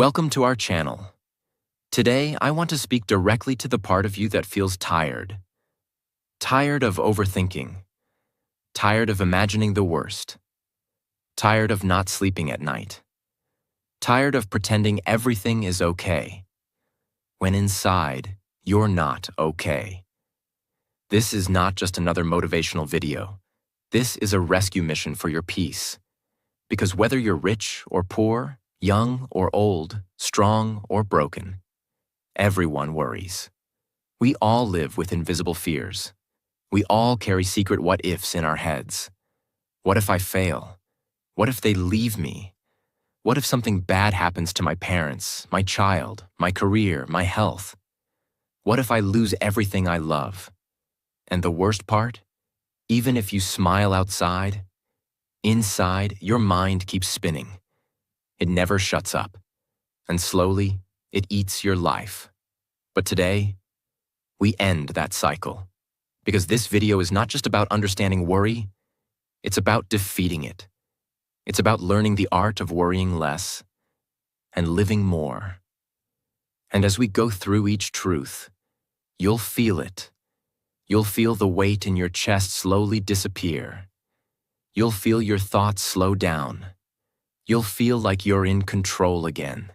Welcome to our channel. Today, I want to speak directly to the part of you that feels tired. Tired of overthinking. Tired of imagining the worst. Tired of not sleeping at night. Tired of pretending everything is okay, when inside, you're not okay. This is not just another motivational video. This is a rescue mission for your peace. Because whether you're rich or poor, young or old, strong or broken, everyone worries. We all live with invisible fears. We all carry secret what-ifs in our heads. What if I fail? What if they leave me? What if something bad happens to my parents, my child, my career, my health? What if I lose everything I love? And the worst part? Even if you smile outside, inside, your mind keeps spinning. It never shuts up, and slowly, it eats your life. But today, we end that cycle. Because this video is not just about understanding worry, it's about defeating it. It's about learning the art of worrying less and living more. And as we go through each truth, you'll feel it. You'll feel the weight in your chest slowly disappear. You'll feel your thoughts slow down. You'll feel like you're in control again.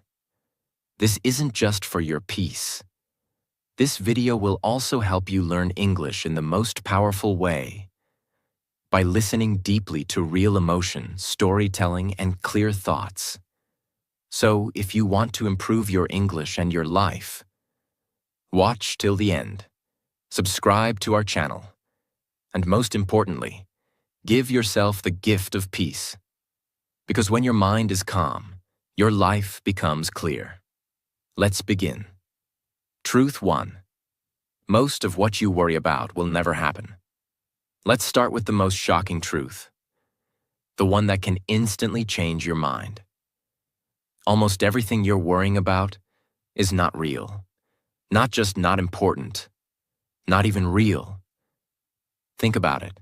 This isn't just for your peace. This video will also help you learn English in the most powerful way, by listening deeply to real emotion, storytelling, and clear thoughts. So, if you want to improve your English and your life, watch till the end, subscribe to our channel, and most importantly, give yourself the gift of peace. Because when your mind is calm, your life becomes clear. Let's begin. Truth 1. Most of what you worry about will never happen. Let's start with the most shocking truth. The one that can instantly change your mind. Almost everything you're worrying about is not real. Not just not important. Not even real. Think about it.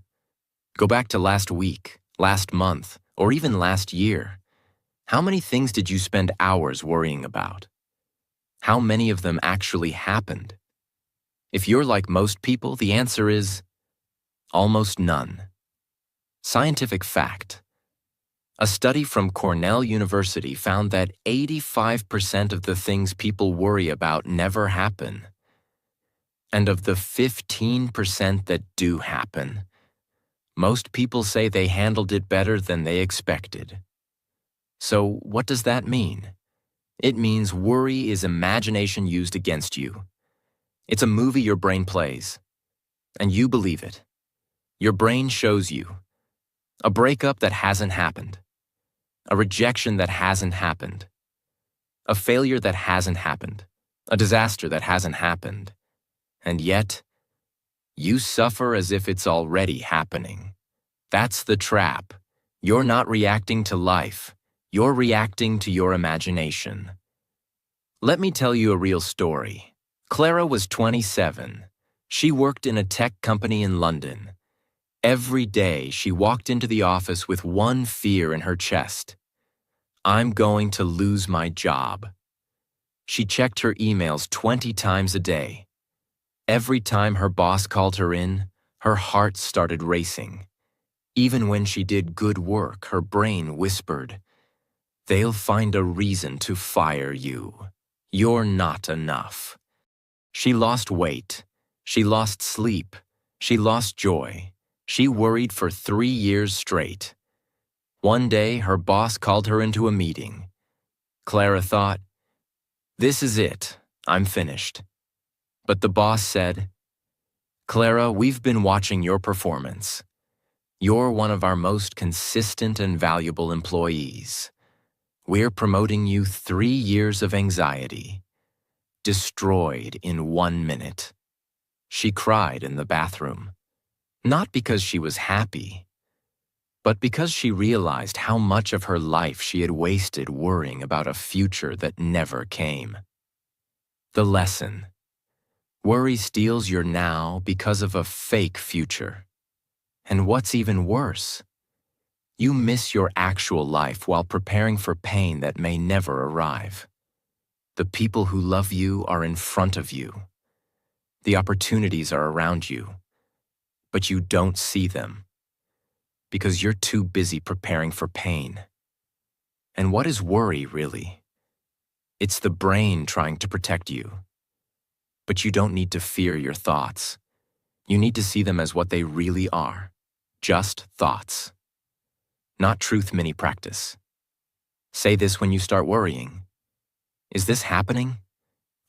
Go back to last week, last month, or even last year. How many things did you spend hours worrying about? How many of them actually happened? If you're like most people, the answer is almost none. Scientific fact. A study from Cornell University found that 85% of the things people worry about never happen. And of the 15% that do happen, most people say they handled it better than they expected. So what does that mean? It means worry is imagination used against you. It's a movie your brain plays, and you believe it. Your brain shows you a breakup that hasn't happened, a rejection that hasn't happened, a failure that hasn't happened, a disaster that hasn't happened, and yet, you suffer as if it's already happening. That's the trap. You're not reacting to life. You're reacting to your imagination. Let me tell you a real story. Clara was 27. She worked in a tech company in London. Every day, she walked into the office with one fear in her chest. I'm going to lose my job. She checked her emails 20 times a day. Every time her boss called her in, her heart started racing. Even when she did good work, her brain whispered, "They'll find a reason to fire you. You're not enough." She lost weight. She lost sleep. She lost joy. She worried for 3 years straight. One day, her boss called her into a meeting. Clara thought, "This is it. I'm finished." But the boss said, "Clara, we've been watching your performance. You're one of our most consistent and valuable employees. We're promoting you 3 years of anxiety. Destroyed in 1 minute." She cried in the bathroom. Not because she was happy, but because she realized how much of her life she had wasted worrying about a future that never came. The lesson. Worry steals your now because of a fake future. And what's even worse, you miss your actual life while preparing for pain that may never arrive. The people who love you are in front of you. The opportunities are around you, but you don't see them because you're too busy preparing for pain. And what is worry, really? It's the brain trying to protect you. But you don't need to fear your thoughts. You need to see them as what they really are. Just thoughts. Not truth mini practice. Say this when you start worrying. Is this happening?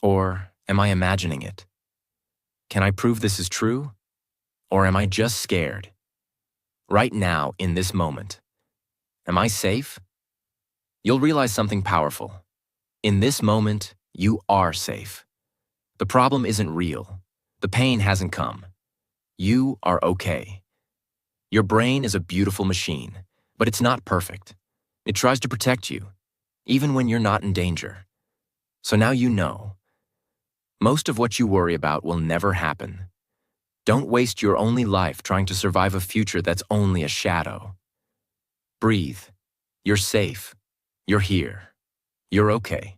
Or am I imagining it? Can I prove this is true? Or am I just scared? Right now, in this moment. Am I safe? You'll realize something powerful. In this moment, you are safe. The problem isn't real. The pain hasn't come. You are okay. Your brain is a beautiful machine, but it's not perfect. It tries to protect you, even when you're not in danger. So now you know. Most of what you worry about will never happen. Don't waste your only life trying to survive a future that's only a shadow. Breathe. You're safe. You're here. You're okay.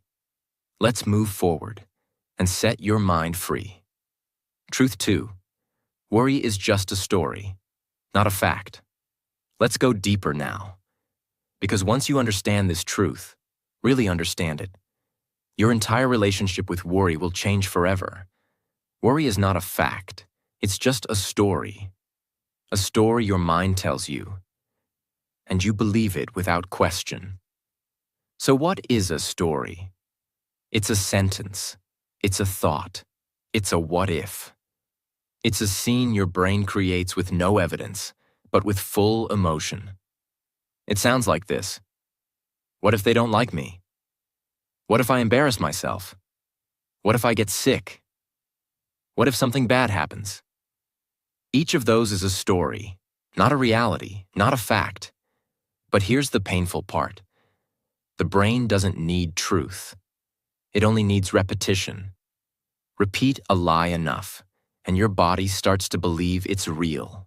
Let's move forward and set your mind free. Truth 2. Worry is just a story, not a fact. Let's go deeper now. Because once you understand this truth, really understand it, your entire relationship with worry will change forever. Worry is not a fact. It's just a story. A story your mind tells you, and you believe it without question. So what is a story? It's a sentence. It's a thought. It's a what if. It's a scene your brain creates with no evidence, but with full emotion. It sounds like this. What if they don't like me? What if I embarrass myself? What if I get sick? What if something bad happens? Each of those is a story, not a reality, not a fact. But here's the painful part. The brain doesn't need truth. It only needs repetition. Repeat a lie enough, and your body starts to believe it's real.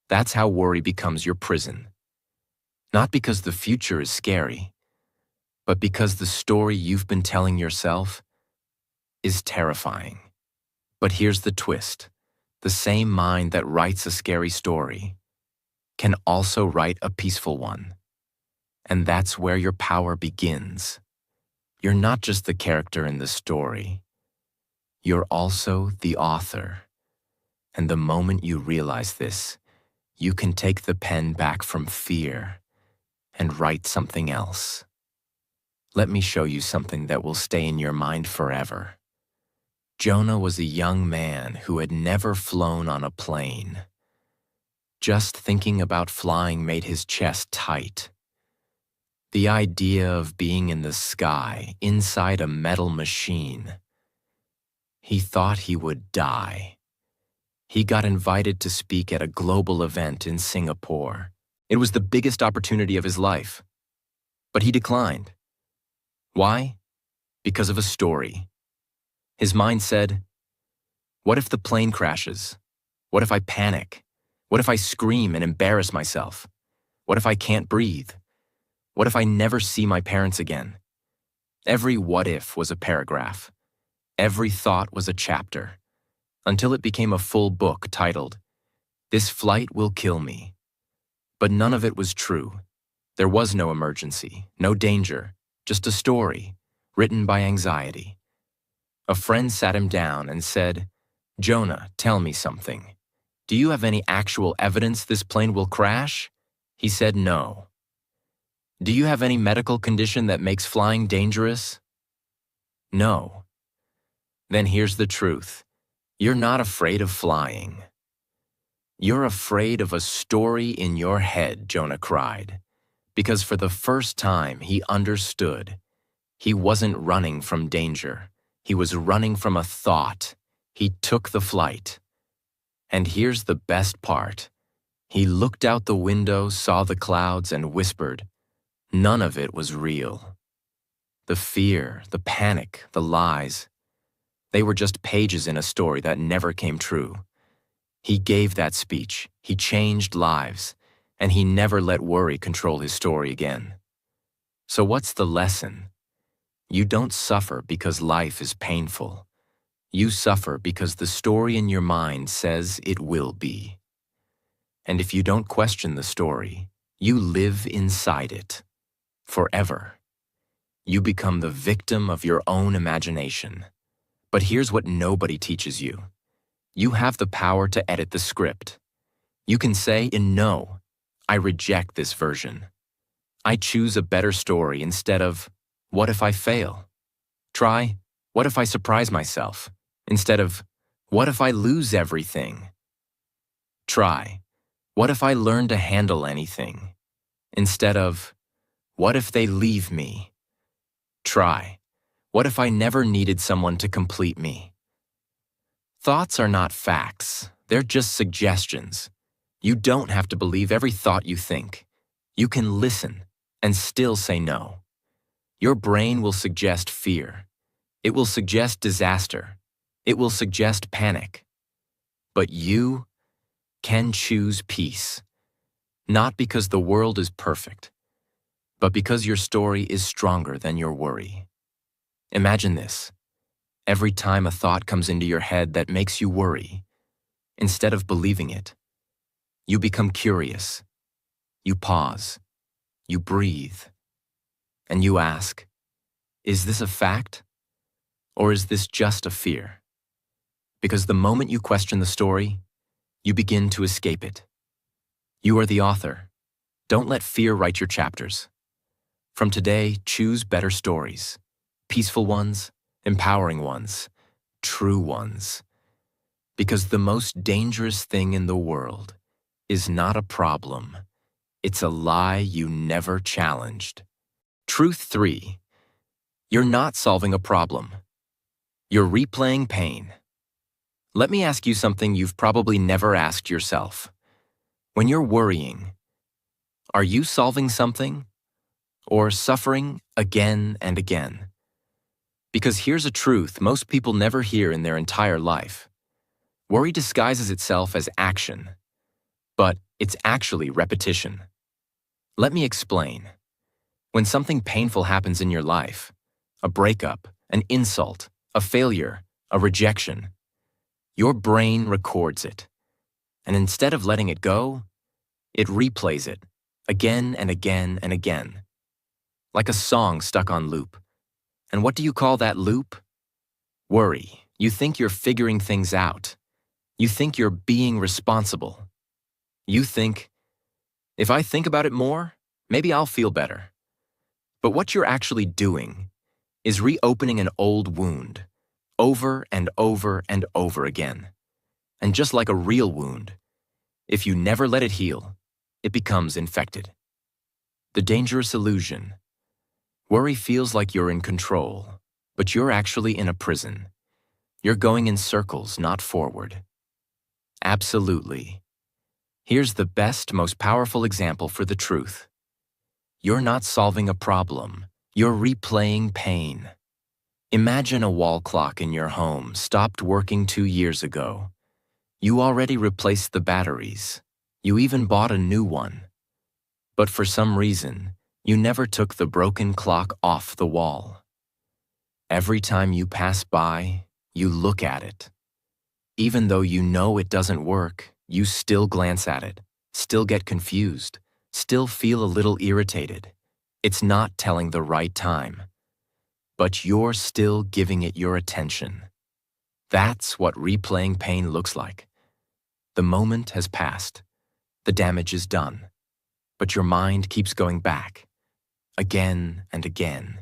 That's how worry becomes your prison. Not because the future is scary, but because the story you've been telling yourself is terrifying. But here's the twist. The same mind that writes a scary story can also write a peaceful one. And that's where your power begins. You're not just the character in the story. You're also the author. And the moment you realize this, you can take the pen back from fear and write something else. Let me show you something that will stay in your mind forever. Jonah was a young man who had never flown on a plane. Just thinking about flying made his chest tight. The idea of being in the sky, inside a metal machine. He thought he would die. He got invited to speak at a global event in Singapore. It was the biggest opportunity of his life. But he declined. Why? Because of a story. His mind said, what if the plane crashes? What if I panic? What if I scream and embarrass myself? What if I can't breathe? What if I never see my parents again? Every what if was a paragraph. Every thought was a chapter, until it became a full book titled, This Flight Will Kill Me. But none of it was true. There was no emergency, no danger, just a story, written by anxiety. A friend sat him down and said, Jonah, tell me something. Do you have any actual evidence this plane will crash? He said no. Do you have any medical condition that makes flying dangerous? No. Then here's the truth. You're not afraid of flying. You're afraid of a story in your head, Jonah cried, because for the first time he understood. He wasn't running from danger. He was running from a thought. He took the flight. And here's the best part. He looked out the window, saw the clouds, and whispered, none of it was real. The fear, the panic, the lies, they were just pages in a story that never came true. He gave that speech, he changed lives, and he never let worry control his story again. So what's the lesson? You don't suffer because life is painful. You suffer because the story in your mind says it will be. And if you don't question the story, you live inside it forever. You become the victim of your own imagination. But here's what nobody teaches you. You have the power to edit the script. You can say, no, I reject this version. I choose a better story instead of, what if I fail? Try, what if I surprise myself? Instead of, what if I lose everything? Try, what if I learn to handle anything? Instead of, what if they leave me? Try, what if I never needed someone to complete me? Thoughts are not facts, they're just suggestions. You don't have to believe every thought you think. You can listen and still say no. Your brain will suggest fear. It will suggest disaster. It will suggest panic. But you can choose peace. Not because the world is perfect, but because your story is stronger than your worry. Imagine this. Every time a thought comes into your head that makes you worry, instead of believing it, you become curious. You pause. You breathe. And you ask, is this a fact? Or is this just a fear? Because the moment you question the story, you begin to escape it. You are the author. Don't let fear write your chapters. From today, choose better stories. Peaceful ones, empowering ones, true ones. Because the most dangerous thing in the world is not a problem. It's a lie you never challenged. Truth 3. You're not solving a problem. You're replaying pain. Let me ask you something you've probably never asked yourself. When you're worrying, are you solving something or suffering again and again? Because here's a truth most people never hear in their entire life. Worry disguises itself as action, but it's actually repetition. Let me explain. When something painful happens in your life, a breakup, an insult, a failure, a rejection, your brain records it. And instead of letting it go, it replays it again and again and again, like a song stuck on loop. And what do you call that loop? Worry. You think you're figuring things out. You think you're being responsible. You think, if I think about it more, maybe I'll feel better. But what you're actually doing is reopening an old wound over and over and over again. And just like a real wound, if you never let it heal, it becomes infected. The dangerous illusion. Worry feels like you're in control, but you're actually in a prison. You're going in circles, not forward. Absolutely. Here's the best, most powerful example for the truth. You're not solving a problem. You're replaying pain. Imagine a wall clock in your home stopped working 2 years ago. You already replaced the batteries. You even bought a new one. But for some reason, you never took the broken clock off the wall. Every time you pass by, you look at it. Even though you know it doesn't work, you still glance at it, still get confused, still feel a little irritated. It's not telling the right time. But you're still giving it your attention. That's what replaying pain looks like. The moment has passed. The damage is done. But your mind keeps going back, again and again,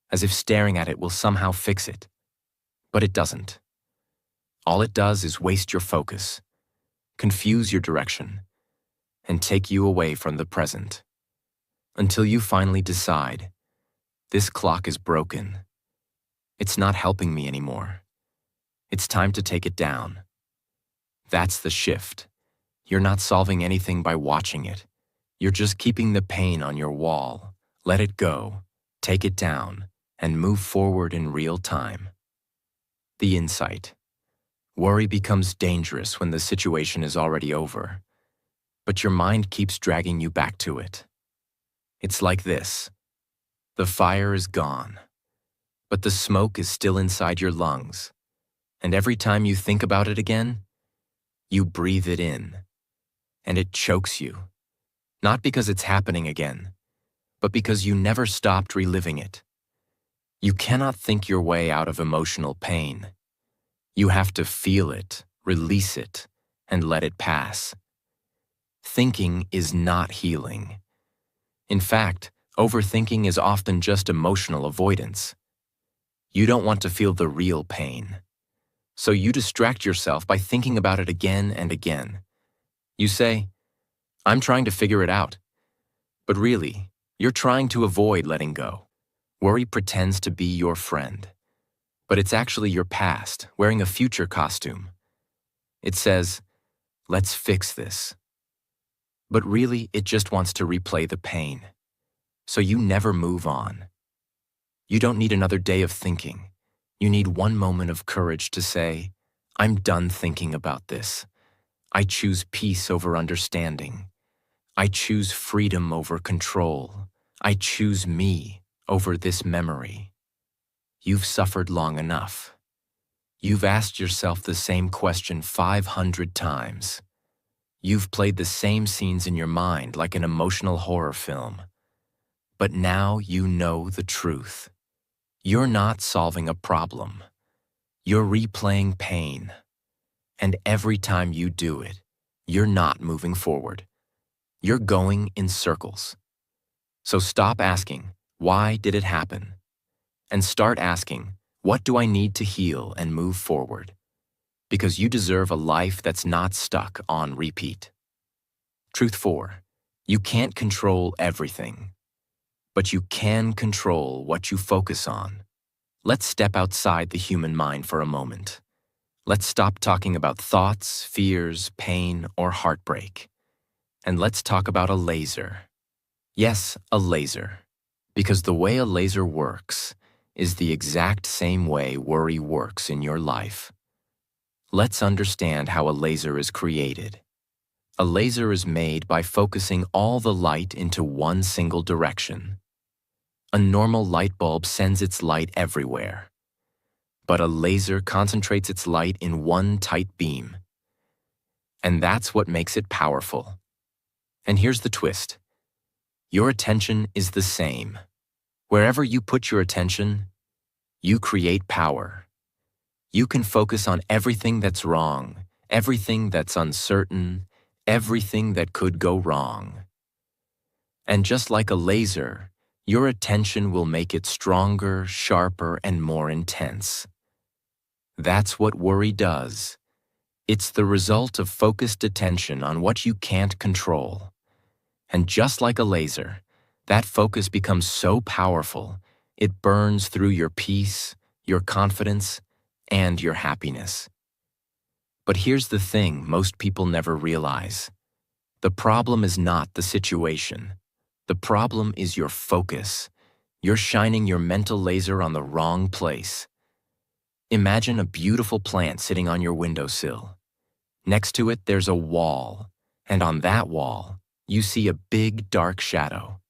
as if staring at it will somehow fix it. But it doesn't. All it does is waste your focus, confuse your direction, and take you away from the present. Until you finally decide, this clock is broken. It's not helping me anymore. It's time to take it down. That's the shift. You're not solving anything by watching it. You're just keeping the pain on your wall. Let it go, take it down, and move forward in real time. The insight. Worry becomes dangerous when the situation is already over, but your mind keeps dragging you back to it. It's like this. The fire is gone. but the smoke is still inside your lungs. And every time you think about it again, you breathe it in, and it chokes you. Not because it's happening again, but because you never stopped reliving it. You cannot think your way out of emotional pain. You have to feel it, release it, and let it pass. Thinking is not healing. In fact, overthinking is often just emotional avoidance. You don't want to feel the real pain. So you distract yourself by thinking about it again and again. You say, "I'm trying to figure it out." But really, you're trying to avoid letting go. Worry pretends to be your friend, but it's actually your past wearing a future costume. It says, "Let's fix this." But really, it just wants to replay the pain. So you never move on. You don't need another day of thinking. You need one moment of courage to say, "I'm done thinking about this. I choose peace over understanding. I choose freedom over control. I choose me over this memory." You've suffered long enough. You've asked yourself the same question 500 times. You've played the same scenes in your mind like an emotional horror film. But now you know the truth. You're not solving a problem. You're replaying pain. And every time you do it, you're not moving forward. You're going in circles. So stop asking, "Why did it happen?" And start asking, "What do I need to heal and move forward?" Because you deserve a life that's not stuck on repeat. Truth 4. You can't control everything, but you can control what you focus on. Let's step outside the human mind for a moment. Let's stop talking about thoughts, fears, pain, or heartbreak. And let's talk about a laser. Yes, a laser. Because the way a laser works is the exact same way worry works in your life. Let's understand how a laser is created. A laser is made by focusing all the light into one single direction. A normal light bulb sends its light everywhere. But a laser concentrates its light in one tight beam. And that's what makes it powerful. And here's the twist. Your attention is the same. Wherever you put your attention, you create power. You can focus on everything that's wrong, everything that's uncertain, everything that could go wrong. And just like a laser, your attention will make it stronger, sharper, and more intense. That's what worry does. It's the result of focused attention on what you can't control. And just like a laser, that focus becomes so powerful, it burns through your peace, your confidence, and your happiness. But here's the thing most people never realize. The problem is not the situation. The problem is your focus. You're shining your mental laser on the wrong place. Imagine a beautiful plant sitting on your windowsill. Next to it, there's a wall, and on that wall, you see a big, dark shadow.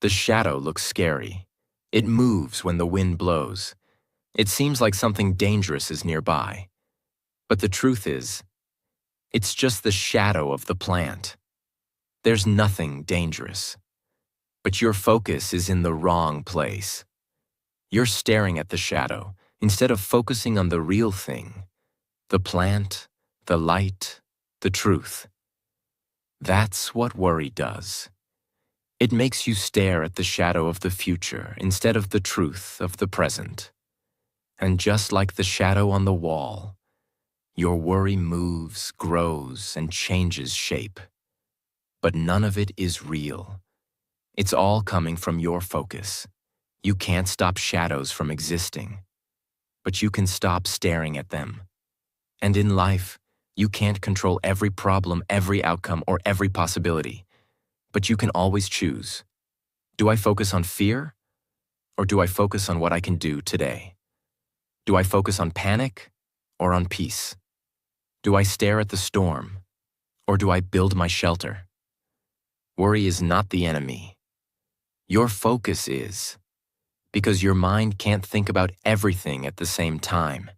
The shadow looks scary. It moves when the wind blows. It seems like something dangerous is nearby. But the truth is, it's just the shadow of the plant. There's nothing dangerous. But your focus is in the wrong place. You're staring at the shadow instead of focusing on the real thing, the plant, the light, the truth. That's what worry does. It makes you stare at the shadow of the future instead of the truth of the present. And just like the shadow on the wall, your worry moves, grows, and changes shape. But none of it is real. It's all coming from your focus. You can't stop shadows from existing, but you can stop staring at them. And in life, you can't control every problem, every outcome, or every possibility, but you can always choose. Do I focus on fear, or do I focus on what I can do today? Do I focus on panic, or on peace? Do I stare at the storm, or do I build my shelter? Worry is not the enemy. Your focus is. because your mind can't think about everything at the same time.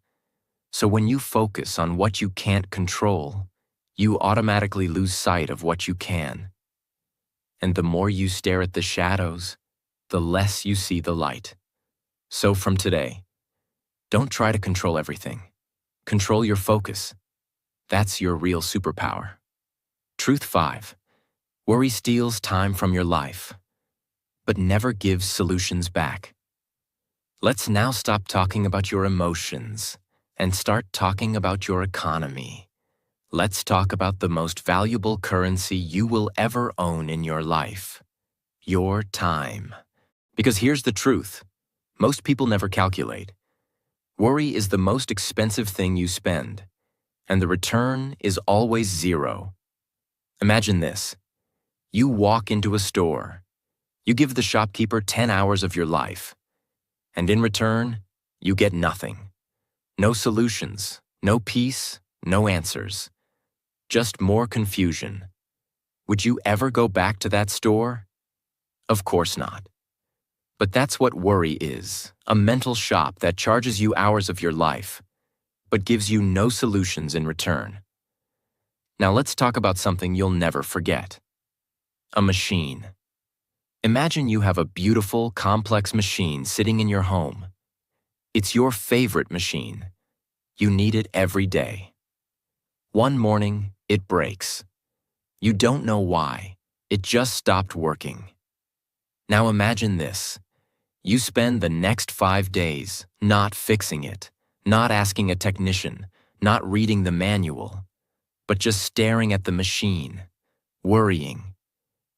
So when you focus on what you can't control, you automatically lose sight of what you can. And the more you stare at the shadows, the less you see the light. So from today, don't try to control everything. Control your focus. That's your real superpower. Truth 5. Worry steals time from your life, but never gives solutions back. Let's now stop talking about your emotions and start talking about your economy. Let's talk about the most valuable currency you will ever own in your life: your time. Because here's the truth: most people never calculate. Worry is the most expensive thing you spend, and the return is always zero. Imagine this. You walk into a store. You give the shopkeeper 10 hours of your life, and in return, you get nothing. No solutions, no peace, no answers. Just more confusion. Would you ever go back to that store? Of course not. But that's what worry is: a mental shop that charges you hours of your life, but gives you no solutions in return. Now let's talk about something you'll never forget: a machine. Imagine you have a beautiful, complex machine sitting in your home. It's your favorite machine. You need it every day. One morning, it breaks. You don't know why. It just stopped working. Now imagine this. You spend the next 5 days not fixing it, not asking a technician, not reading the manual, but just staring at the machine, worrying.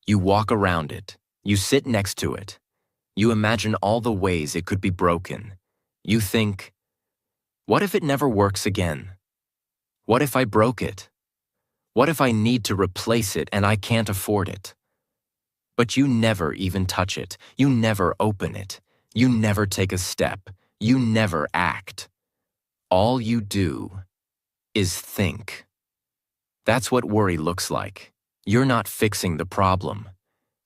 You walk around it. You sit next to it. You imagine all the ways it could be broken. You think, what if it never works again? What if I broke it? What if I need to replace it and I can't afford it? But you never even touch it. You never open it. You never take a step. You never act. All you do is think. That's what worry looks like. You're not fixing the problem.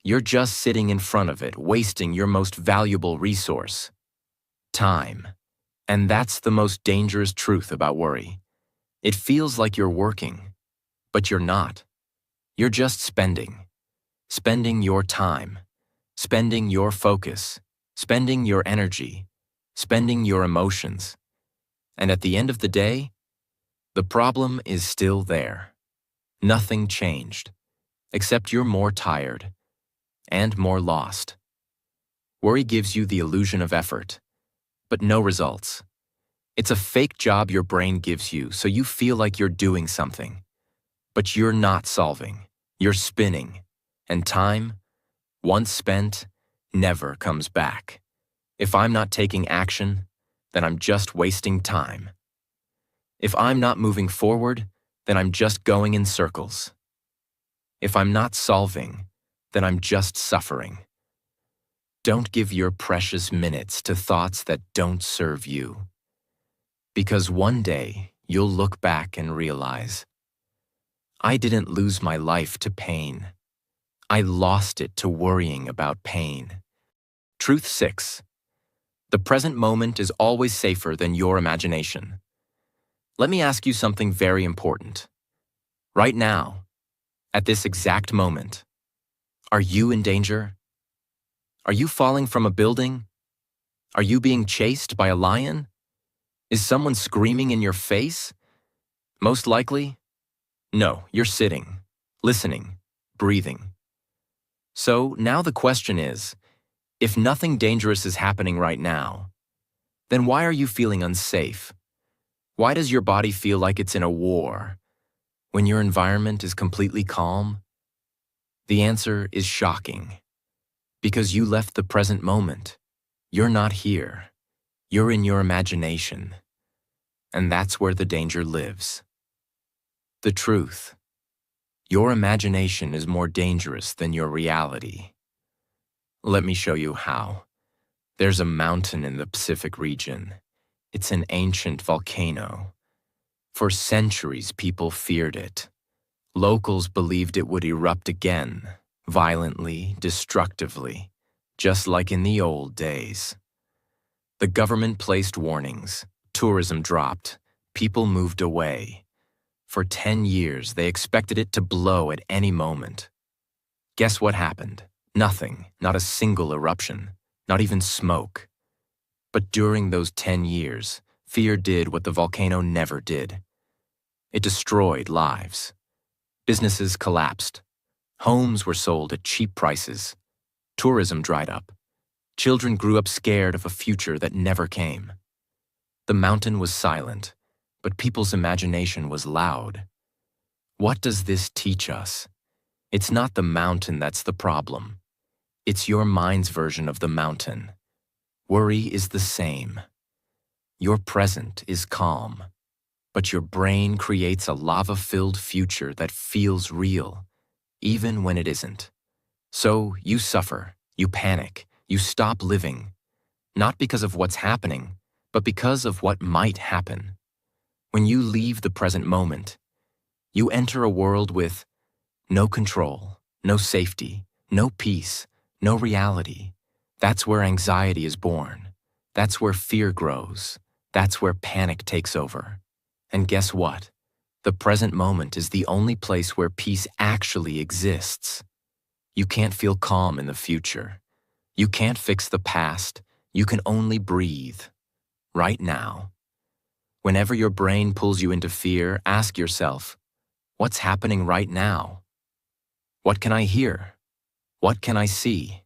You're just sitting in front of it, wasting your most valuable resource: time. And that's the most dangerous truth about worry. It feels like you're working, but you're not. You're just spending. Spending your time. Spending your focus. Spending your energy. Spending your emotions. And at the end of the day, the problem is still there. Nothing changed, except you're more tired and more lost. Worry gives you the illusion of effort, but no results. It's a fake job your brain gives you so you feel like you're doing something. But you're not solving. You're spinning. And time, once spent, never comes back. If I'm not taking action, then I'm just wasting time. If I'm not moving forward, then I'm just going in circles. If I'm not solving, then I'm just suffering. Don't give your precious minutes to thoughts that don't serve you. Because one day, you'll look back and realize, I didn't lose my life to pain. I lost it to worrying about pain. Truth 6. The present moment is always safer than your imagination. Let me ask you something very important. Right now, at this exact moment, are you in danger? Are you falling from a building? Are you being chased by a lion? Is someone screaming in your face? Most likely, no, you're sitting, listening, breathing. So now the question is, if nothing dangerous is happening right now, then why are you feeling unsafe? Why does your body feel like it's in a war when your environment is completely calm? The answer is shocking. Because you left the present moment. You're not here. You're in your imagination. And that's where the danger lives. The truth. Your imagination is more dangerous than your reality. Let me show you how. There's a mountain in the Pacific region. It's an ancient volcano. For centuries, people feared it. Locals believed it would erupt again, violently, destructively, just like in the old days. The government placed warnings, tourism dropped, people moved away. For 10 years, they expected it to blow at any moment. Guess what happened? Nothing, not a single eruption, not even smoke. But during those 10 years, fear did what the volcano never did. It destroyed lives. Businesses collapsed. Homes were sold at cheap prices. Tourism dried up. Children grew up scared of a future that never came. The mountain was silent, but people's imagination was loud. What does this teach us? It's not the mountain that's the problem. It's your mind's version of the mountain. Worry is the same. Your present is calm, but your brain creates a lava-filled future that feels real, even when it isn't. So you suffer, you panic, you stop living, not because of what's happening, but because of what might happen. When you leave the present moment, you enter a world with no control, no safety, no peace, no reality. That's where anxiety is born. That's where fear grows. That's where panic takes over. And guess what? The present moment is the only place where peace actually exists. You can't feel calm in the future. You can't fix the past. You can only breathe. Right now. Whenever your brain pulls you into fear, ask yourself, what's happening right now? What can I hear? What can I see?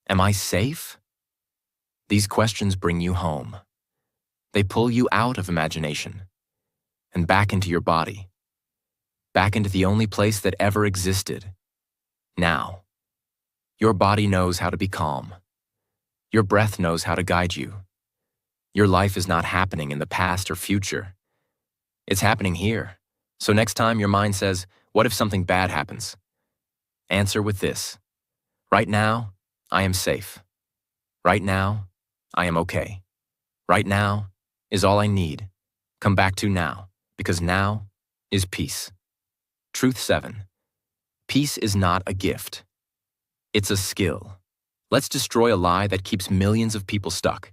Am I safe? These questions bring you home. They pull you out of imagination and back into your body, back into the only place that ever existed. Now, your body knows how to be calm. Your breath knows how to guide you. Your life is not happening in the past or future. It's happening here. So next time your mind says, what if something bad happens? Answer with this. Right now, I am safe. Right now, I am okay. Right now is all I need. Come back to now, because now is peace. Truth 7. Peace is not a gift. It's a skill. Let's destroy a lie that keeps millions of people stuck.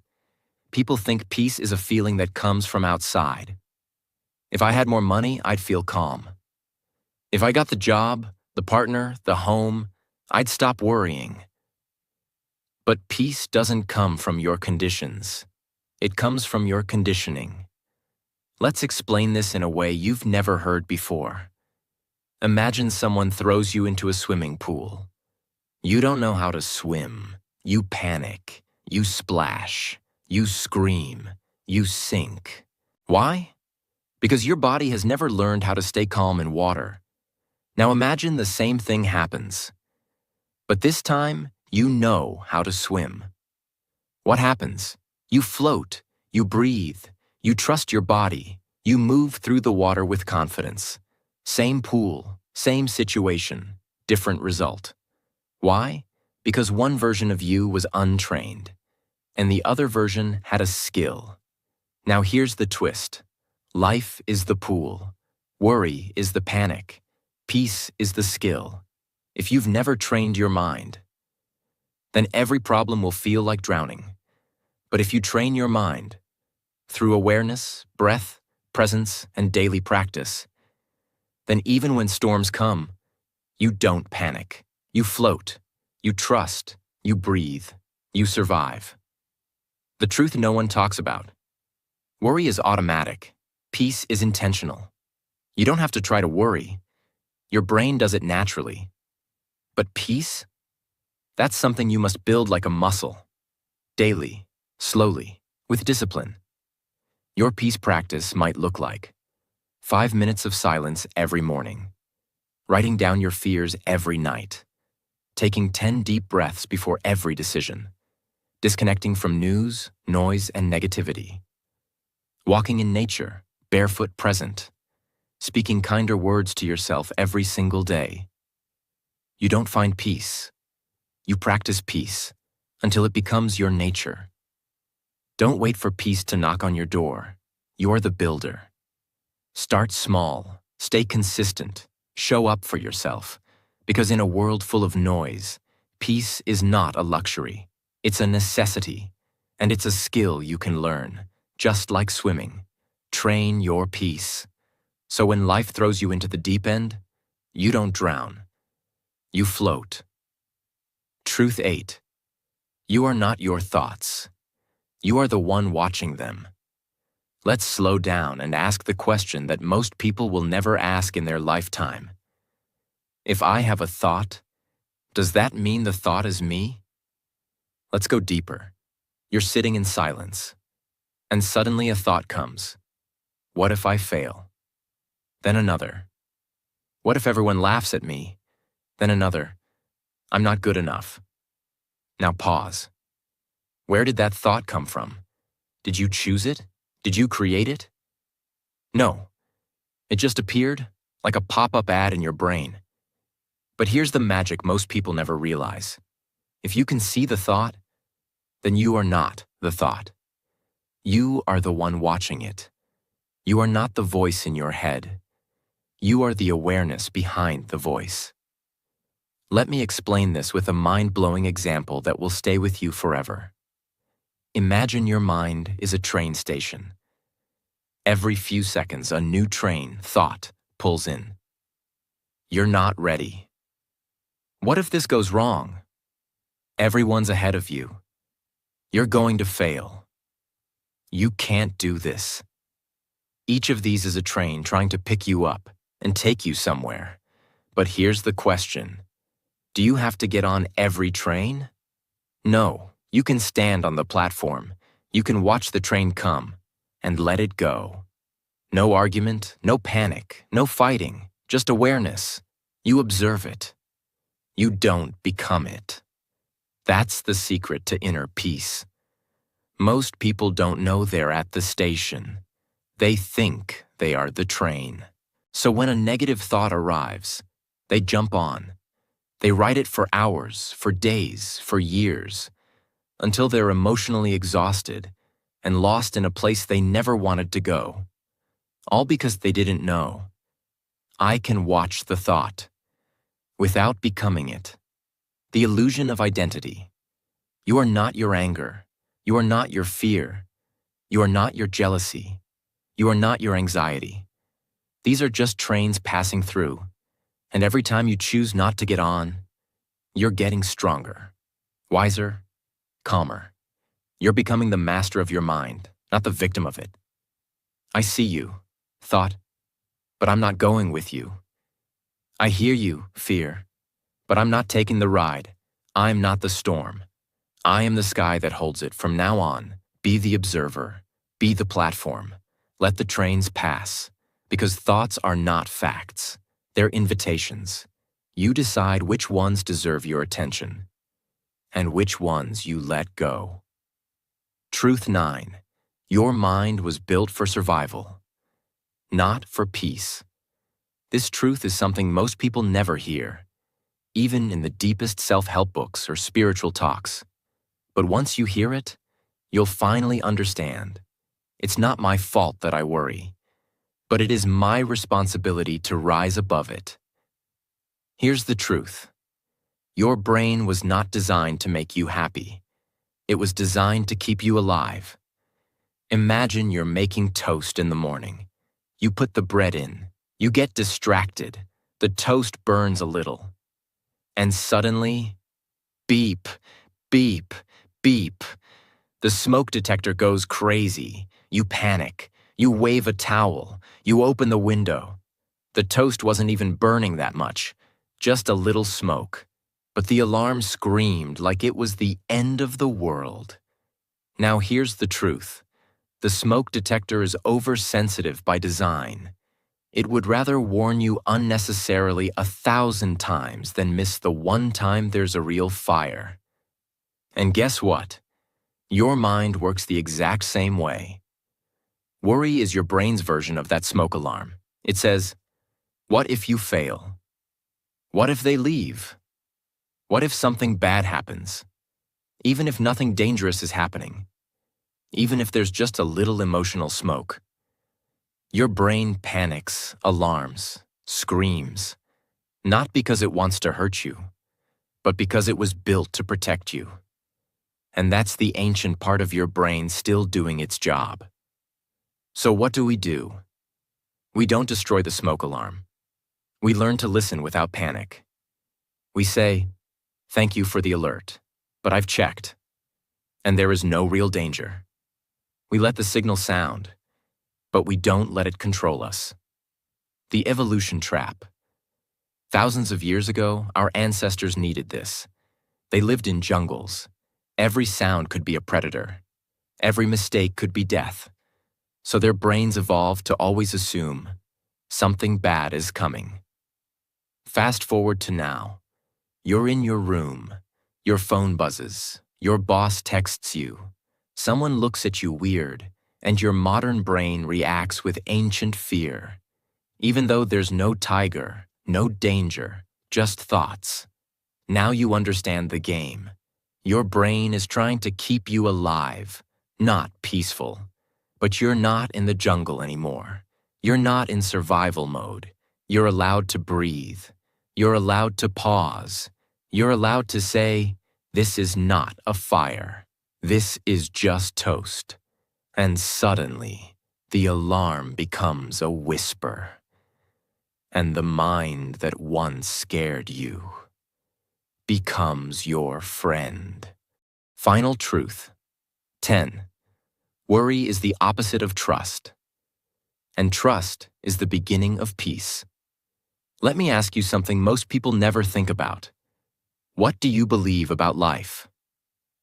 People think peace is a feeling that comes from outside. If I had more money, I'd feel calm. If I got the job, the partner, the home, I'd stop worrying. But peace doesn't come from your conditions. It comes from your conditioning. Let's explain this in a way you've never heard before. Imagine someone throws you into a swimming pool. You don't know how to swim. You panic. You splash. You scream. You sink. Why? Because your body has never learned how to stay calm in water. Now imagine the same thing happens. But this time, you know how to swim. What happens? You float, you breathe, you trust your body, you move through the water with confidence. Same pool, same situation, different result. Why? Because one version of you was untrained, and the other version had a skill. Now here's the twist. Life is the pool. Worry is the panic. Peace is the skill. If you've never trained your mind, then every problem will feel like drowning. But if you train your mind through awareness, breath, presence, and daily practice, then even when storms come, you don't panic. You float, you trust, you breathe, you survive. The truth no one talks about. Worry is automatic. Peace is intentional. You don't have to try to worry. Your brain does it naturally. But peace? That's something you must build like a muscle. Daily, slowly, with discipline. Your peace practice might look like 5 minutes of silence every morning, writing down your fears every night, taking 10 deep breaths before every decision, disconnecting from news, noise, and negativity, walking in nature, barefoot present, speaking kinder words to yourself every single day. You don't find peace. You practice peace until it becomes your nature. Don't wait for peace to knock on your door. You're the builder. Start small, stay consistent, show up for yourself, because in a world full of noise, peace is not a luxury. It's a necessity. And it's a skill you can learn, just like swimming. Train your peace. So when life throws you into the deep end, you don't drown. You float. Truth 8. You are not your thoughts. You are the one watching them. Let's slow down and ask the question that most people will never ask in their lifetime. If I have a thought, does that mean the thought is me? Let's go deeper. You're sitting in silence, and suddenly a thought comes. What if I fail? Then another. What if everyone laughs at me? Then another. I'm not good enough. Now pause. Where did that thought come from? Did you choose it? Did you create it? No. It just appeared like a pop-up ad in your brain. But here's the magic most people never realize. If you can see the thought, then you are not the thought. You are the one watching it. You are not the voice in your head. You are the awareness behind the voice. Let me explain this with a mind-blowing example that will stay with you forever. Imagine your mind is a train station. Every few seconds, a new train, thought, pulls in. You're not ready. What if this goes wrong? Everyone's ahead of you. You're going to fail. You can't do this. Each of these is a train trying to pick you up and take you somewhere. But here's the question. Do you have to get on every train? No. You can stand on the platform. You can watch the train come and let it go. No argument, no panic, no fighting, just awareness. You observe it. You don't become it. That's the secret to inner peace. Most people don't know they're at the station. They think they are the train. So when a negative thought arrives, they jump on. They ride it for hours, for days, for years, until they're emotionally exhausted and lost in a place they never wanted to go. All because they didn't know. I can watch the thought without becoming it. The illusion of identity. You are not your anger. You are not your fear. You are not your jealousy. You are not your anxiety. These are just trains passing through, and every time you choose not to get on, you're getting stronger, wiser, calmer. You're becoming the master of your mind, not the victim of it. I see you, thought, but I'm not going with you. I hear you, fear, but I'm not taking the ride. I'm not the storm. I am the sky that holds it. From now on, be the observer, be the platform. Let the trains pass, because thoughts are not facts. They're invitations. You decide which ones deserve your attention and which ones you let go. Truth 9. Your mind was built for survival, not for peace. This truth is something most people never hear, even in the deepest self-help books or spiritual talks. But once you hear it, you'll finally understand. It's not my fault that I worry, but it is my responsibility to rise above it. Here's the truth. Your brain was not designed to make you happy. It was designed to keep you alive. Imagine you're making toast in the morning. You put the bread in. You get distracted. The toast burns a little. And suddenly, beep, beep, beep. The smoke detector goes crazy. You panic. You wave a towel. You open the window. The toast wasn't even burning that much, just a little smoke. But the alarm screamed like it was the end of the world. Now here's the truth. The smoke detector is oversensitive by design. It would rather warn you unnecessarily 1,000 times than miss the one time there's a real fire. And guess what? Your mind works the exact same way. Worry is your brain's version of that smoke alarm. It says, what if you fail? What if they leave? What if something bad happens? Even if nothing dangerous is happening. Even if there's just a little emotional smoke. Your brain panics, alarms, screams, not because it wants to hurt you, but because it was built to protect you. And that's the ancient part of your brain still doing its job. So what do? We don't destroy the smoke alarm. We learn to listen without panic. We say, "Thank you for the alert, but I've checked, and there is no real danger." We let the signal sound, but we don't let it control us. The evolution trap. Thousands of years ago, our ancestors needed this. They lived in jungles. Every sound could be a predator. Every mistake could be death. So their brains evolved to always assume something bad is coming. Fast forward to now. You're in your room. Your phone buzzes. Your boss texts you. Someone looks at you weird, and your modern brain reacts with ancient fear. Even though there's no tiger, no danger, just thoughts. Now you understand the game. Your brain is trying to keep you alive, not peaceful. But you're not in the jungle anymore. You're not in survival mode. You're allowed to breathe. You're allowed to pause. You're allowed to say, "This is not a fire. This is just toast." And suddenly, the alarm becomes a whisper. And the mind that once scared you becomes your friend. Final truth. 10. Worry is the opposite of trust. And trust is the beginning of peace. Let me ask you something most people never think about. What do you believe about life?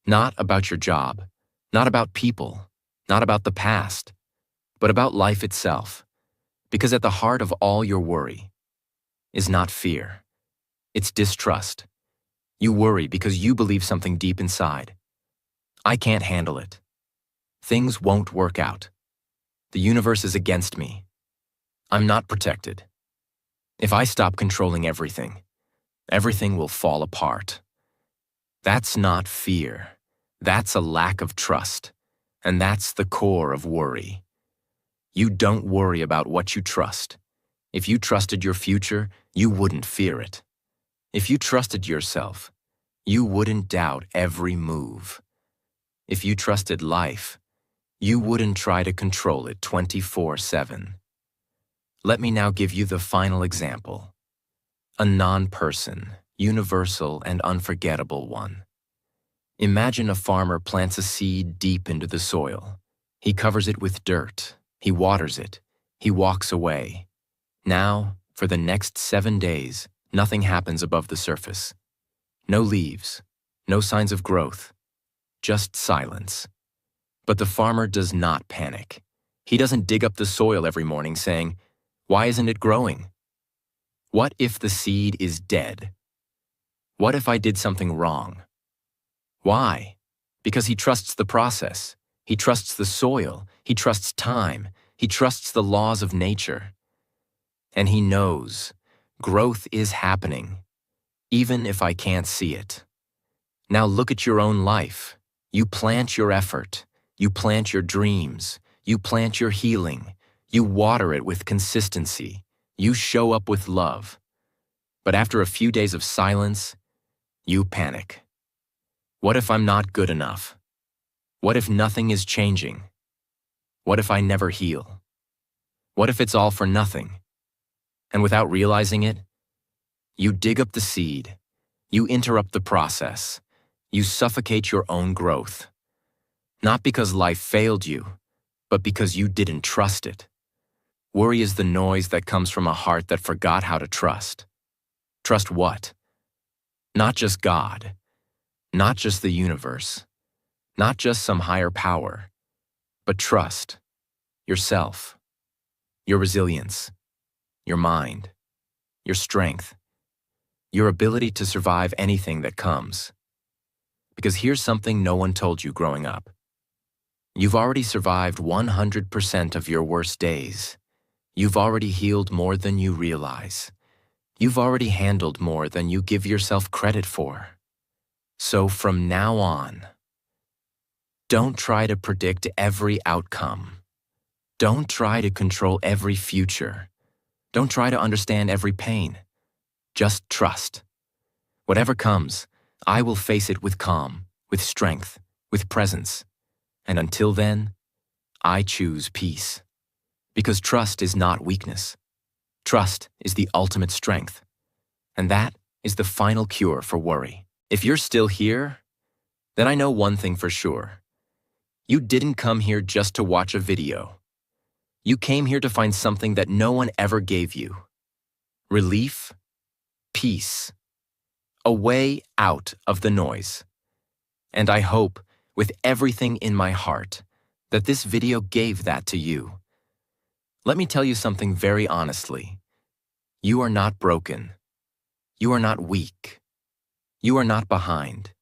Not about your job, not about people, not about the past, but about life itself. Because at the heart of all your worry is not fear. It's distrust. You worry because you believe something deep inside. I can't handle it. Things won't work out. The universe is against me. I'm not protected. If I stop controlling everything, everything will fall apart. That's not fear. That's a lack of trust. And that's the core of worry. You don't worry about what you trust. If you trusted your future, you wouldn't fear it. If you trusted yourself, you wouldn't doubt every move. If you trusted life, you wouldn't try to control it 24/7. Let me now give you the final example. A non-person, universal and unforgettable one. Imagine a farmer plants a seed deep into the soil. He covers it with dirt. He waters it. He walks away. Now, for the next 7 days, nothing happens above the surface. No leaves, no signs of growth, just silence. But the farmer does not panic. He doesn't dig up the soil every morning saying, "Why isn't it growing? What if the seed is dead? What if I did something wrong?" Why? Because he trusts the process. He trusts the soil. He trusts time. He trusts the laws of nature. And he knows growth is happening, even if I can't see it. Now look at your own life. You plant your effort. You plant your dreams. You plant your healing. You water it with consistency. You show up with love. But after a few days of silence, you panic. What if I'm not good enough? What if nothing is changing? What if I never heal? What if it's all for nothing? And without realizing it, you dig up the seed. You interrupt the process. You suffocate your own growth. Not because life failed you, but because you didn't trust it. Worry is the noise that comes from a heart that forgot how to trust. Trust what? Not just God. Not just the universe. Not just some higher power. But trust yourself, your resilience, your mind, your strength, your ability to survive anything that comes. Because here's something no one told you growing up. You've already survived 100% of your worst days. You've already healed more than you realize. You've already handled more than you give yourself credit for. So from now on, don't try to predict every outcome. Don't try to control every future. Don't try to understand every pain. Just trust. Whatever comes, I will face it with calm, with strength, with presence. And until then, I choose peace. Because trust is not weakness. Trust is the ultimate strength. And that is the final cure for worry. If you're still here, then I know one thing for sure. You didn't come here just to watch a video. You came here to find something that no one ever gave you. Relief, peace, a way out of the noise. And I hope, with everything in my heart, that this video gave that to you. Let me tell you something very honestly. You are not broken. You are not weak. You are not behind.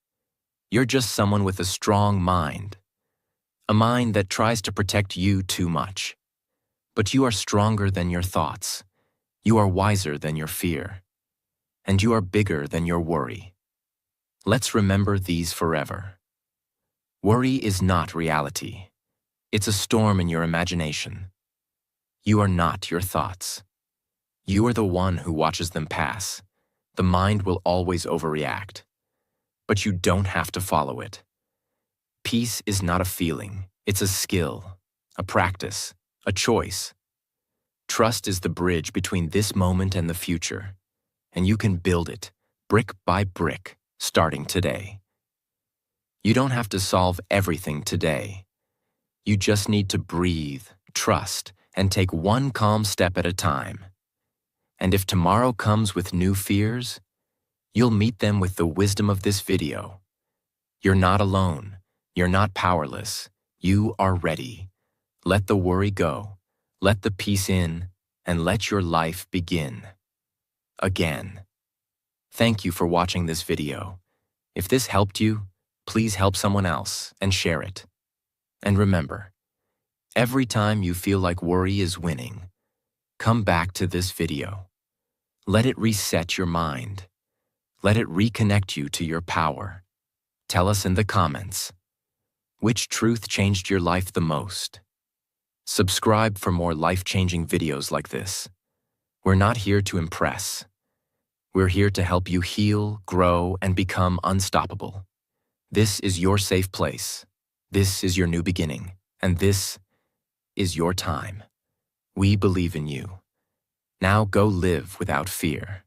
You're just someone with a strong mind. A mind that tries to protect you too much. But you are stronger than your thoughts. You are wiser than your fear. And you are bigger than your worry. Let's remember these forever. Worry is not reality. It's a storm in your imagination. You are not your thoughts. You are the one who watches them pass. The mind will always overreact. But you don't have to follow it. Peace is not a feeling. It's a skill, a practice, a choice. Trust is the bridge between this moment and the future. And you can build it, brick by brick, starting today. You don't have to solve everything today. You just need to breathe, trust, and take one calm step at a time. And if tomorrow comes with new fears, you'll meet them with the wisdom of this video. You're not alone. You're not powerless. You are ready. Let the worry go. Let the peace in, and let your life begin. Again. Thank you for watching this video. If this helped you, please help someone else and share it. And remember, every time you feel like worry is winning, come back to this video. Let it reset your mind. Let it reconnect you to your power. Tell us in the comments, which truth changed your life the most? Subscribe for more life-changing videos like this. We're not here to impress. We're here to help you heal, grow, and become unstoppable. This is your safe place. This is your new beginning. And this is your time. We believe in you. Now go live without fear.